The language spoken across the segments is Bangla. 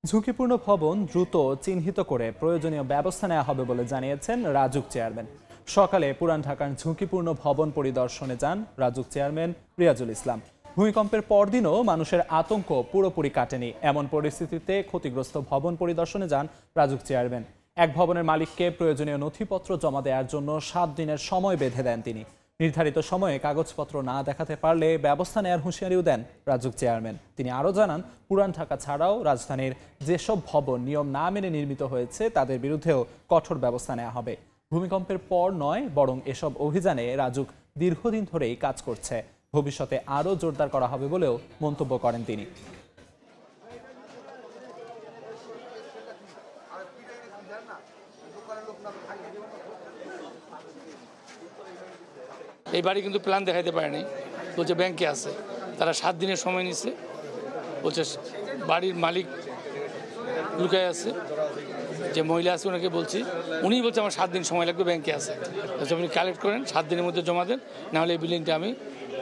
ঝুঁকিপূর্ণ ভবন দ্রুত চিহ্নিত করে প্রয়োজনীয় ব্যবস্থা নেওয়া হবে বলে জানিয়েছেন রাজুক চেয়ারম্যান। সকালে পুরান ঢাকার ঝুঁকিপূর্ণ ভবন পরিদর্শনে যান রাজুক চেয়ারম্যান রিয়াজুল ইসলাম। ভূমিকম্পের পরদিনও মানুষের আতঙ্ক পুরোপুরি কাটেনি। এমন পরিস্থিতিতে ক্ষতিগ্রস্ত ভবন পরিদর্শনে যান রাজুক চেয়ারম্যান। এক ভবনের মালিককে প্রয়োজনীয় নথিপত্র জমা দেওয়ার জন্য 7 দিনের সময় বেঁধে দেন তিনি। নির্ধারিত সময়ে কাগজপত্র না দেখাতে পারলে ব্যবস্থা নেওয়ার হুঁশিয়ারিও দেন রাজুক চেয়ারম্যান। তিনি আরও জানান, পুরান ঢাকা ছাড়াও রাজধানীর যেসব ভবন নিয়ম না মেনে নির্মিত হয়েছে তাদের বিরুদ্ধেও কঠোর ব্যবস্থা নেওয়া হবে। ভূমিকম্পের পর নয়, বরং এসব অভিযানে রাজুক দীর্ঘদিন ধরেই কাজ করছে। ভবিষ্যতে আরও জোরদার করা হবে বলেও মন্তব্য করেন তিনি। এই বাড়ি কিন্তু প্ল্যান দেখাইতে পারেনি, বলছে ব্যাংকে আছে। তারা 7 দিনের সময় নিচ্ছে, বলছে বাড়ির মালিক লুকায় আছে, যে মহিলা আছে ওনাকে বলছি, উনি বলছে আমার 7 দিন সময় লাগবে, ব্যাংকে আছে। আপনি কালেক্ট করেন, 7 দিনের মধ্যে জমা দেন, নাহলে এই বিল্ডিংটা আমি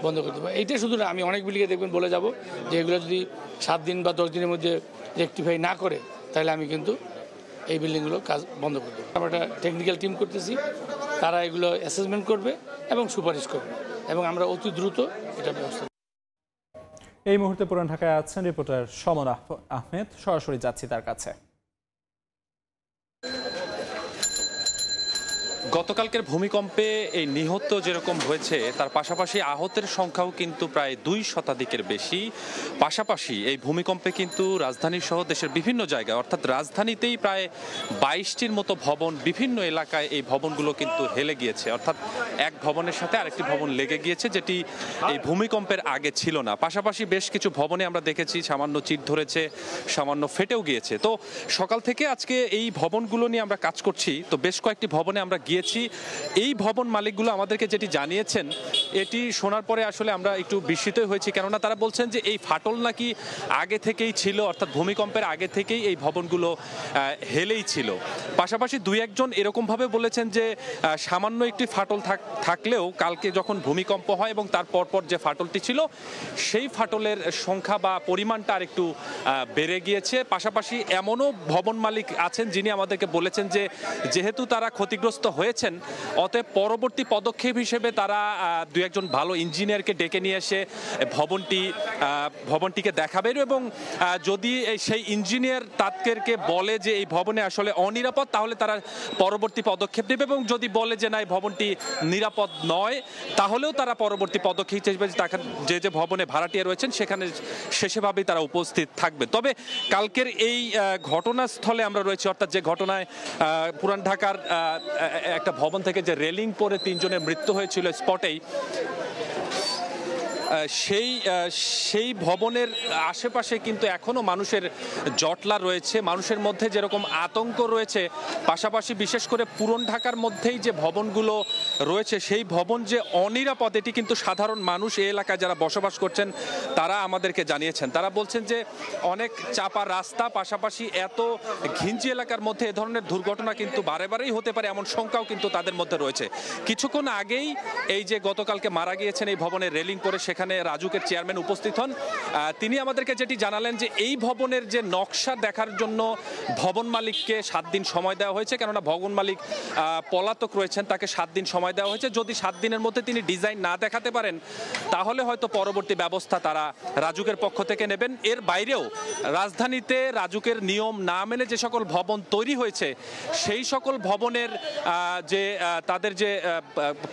বন্ধ করতে পারি। এইটা শুধু না, আমি অনেক বিল্ডিংয়ে দেখবেন বলে যাব যে এগুলো যদি 7 দিন বা 10 দিনের মধ্যে রেকটিফাই না করে, তাহলে আমি কিন্তু এই বিল্ডিংগুলো কাজ বন্ধ করে দেবো। আমরা একটা টেকনিক্যাল টিম করতেছি, তারা এগুলো অ্যাসেসমেন্ট করবে এবং সুপারিশ করবে, এবং আমরা অতি দ্রুত এটা ব্যবস্থা। এই মুহূর্তে পুরান ঢাকায় আছেন রিপোর্টার সমন আহমেদ, সরাসরি যাচ্ছি তার কাছে। গতকালকের ভূমিকম্পে এই নিহত যেরকম হয়েছে, তার পাশাপাশি আহতের সংখ্যাও কিন্তু প্রায় 2 শতাধিকের বেশি। পাশাপাশি এই ভূমিকম্পে কিন্তু রাজধানী সহ দেশের বিভিন্ন জায়গায়, অর্থাৎ রাজধানীতেই প্রায় 22টির মতো ভবন, বিভিন্ন এলাকায় এই ভবনগুলো কিন্তু হেলে গিয়েছে। অর্থাৎ এক ভবনের সাথে আরেকটি ভবন লেগে গিয়েছে, যেটি এই ভূমিকম্পের আগে ছিল না। পাশাপাশি বেশ কিছু ভবনে আমরা দেখেছি সামান্য চিট ধরেছে, সামান্য ফেটেও গিয়েছে। তো সকাল থেকে আজকে এই ভবনগুলো নিয়ে আমরা কাজ করছি। তো বেশ কয়েকটি ভবনে আমরা গিয়েছি। এই ভবন মালিকগুলো আমাদেরকে যেটি জানিয়েছেন, এটি শোনার পরে আসলে আমরা একটু বিস্মিত হয়েছি। কেননা তারা বলছেন যে এই ফাটল নাকি আগে থেকেই ছিল, অর্থাৎ ভূমিকম্পের আগে থেকেই এই ভবনগুলো হেলেই ছিল। পাশাপাশি 2-1 এরকমভাবে বলেছেন যে সামান্য একটি ফাটল থাকলেও কালকে যখন ভূমিকম্প হয় এবং তার পরপর যে ফাটলটি ছিল, সেই ফাটলের সংখ্যা বা পরিমাণটা আর একটু বেড়ে গিয়েছে। পাশাপাশি এমনও ভবন মালিক আছেন যিনি আমাদেরকে বলেছেন যে যেহেতু তারা ক্ষতিগ্রস্ত হয়েছেন, অতএব পরবর্তী পদক্ষেপ হিসেবে তারা 2-1 ভালো ইঞ্জিনিয়ারকে ডেকে নিয়ে এসে ভবনটিকে দেখাবেন, এবং যদি সেই ইঞ্জিনিয়ার তাদেরকে বলে যে এই ভবনে আসলে অনিরাপদ, তাহলে তারা পরবর্তী পদক্ষেপ নেবে, এবং যদি বলে যে না এই ভবনটি নিরাপদ নয়, তাহলেও তারা পরবর্তী পদক্ষেপ হিসেবে যে ভবনে ভাড়াটিয়া রয়েছেন সেখানে শেষেভাবেই তারা উপস্থিত থাকবে। তবে কালকের এই ঘটনাস্থলে আমরা রয়েছি, অর্থাৎ যে ঘটনায় পুরান ঢাকার একটা ভবন থেকে যে রেলিং পরে 3 জনের মৃত্যু হয়েছিল স্পটেই, সেই ভবনের আশেপাশে কিন্তু এখনো মানুষের জটলা রয়েছে, মানুষের মধ্যে যেরকম আতঙ্ক রয়েছে। পাশাপাশি বিশেষ করে পুরান ঢাকার মধ্যেই যে ভবনগুলো রয়েছে, সেই ভবন যে অনিরাপদ, এটি কিন্তু সাধারণ মানুষ এই এলাকায় যারা বসবাস করছেন তারা আমাদেরকে জানিয়েছেন। তারা বলছেন যে অনেক চাপা রাস্তা, পাশাপাশি এত ঘিঞ্জি এলাকার মধ্যে এ ধরনের দুর্ঘটনা কিন্তু বারে বারেই হতে পারে, এমন শঙ্কাও কিন্তু তাদের মধ্যে রয়েছে। কিছুক্ষণ আগেই এই যে গতকালকে মারা গিয়েছেন এই ভবনের রেলিং পরে, সেখানে রাজুকের চেয়ারম্যান উপস্থিত হন। তিনি আমাদেরকে যেটি জানালেন যে এই ভবনের যে নকশা দেখার জন্য ভবন মালিককে 7 দিন সময় দেওয়া হয়েছে, কেননা ভবন মালিক পলাতক রয়েছেন, তাকে 7 দিন সময় দেওয়া হয়েছে। যদি 7 দিনের মধ্যে তিনি ডিজাইন না দেখাতে পারেন, তাহলে হয়তো পরবর্তী ব্যবস্থা তারা রাজুকের পক্ষ থেকে নেবেন। এর বাইরেও রাজধানীতে রাজুকের নিয়ম না মেনে যে সকল ভবন তৈরি হয়েছে, সেই সকল ভবনের যে তাদের যে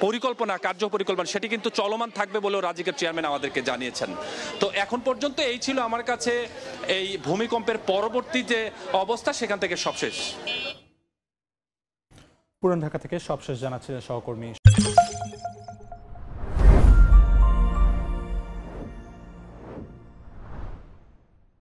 পরিকল্পনা, কার্য পরিকল্পনা, সেটি কিন্তু চলমান থাকবে বলেও রাজুকের চেয়ারম্যান আমাদেরকে জানিয়েছেন। তো এখন পর্যন্ত এই ছিল আমার কাছে এই ভূমিকম্পের পরবর্তী যে অবস্থা, সেখান থেকে সবশেষ। পুরান ঢাকা থেকে সবশেষ জানাচ্ছিলেন সহকর্মী।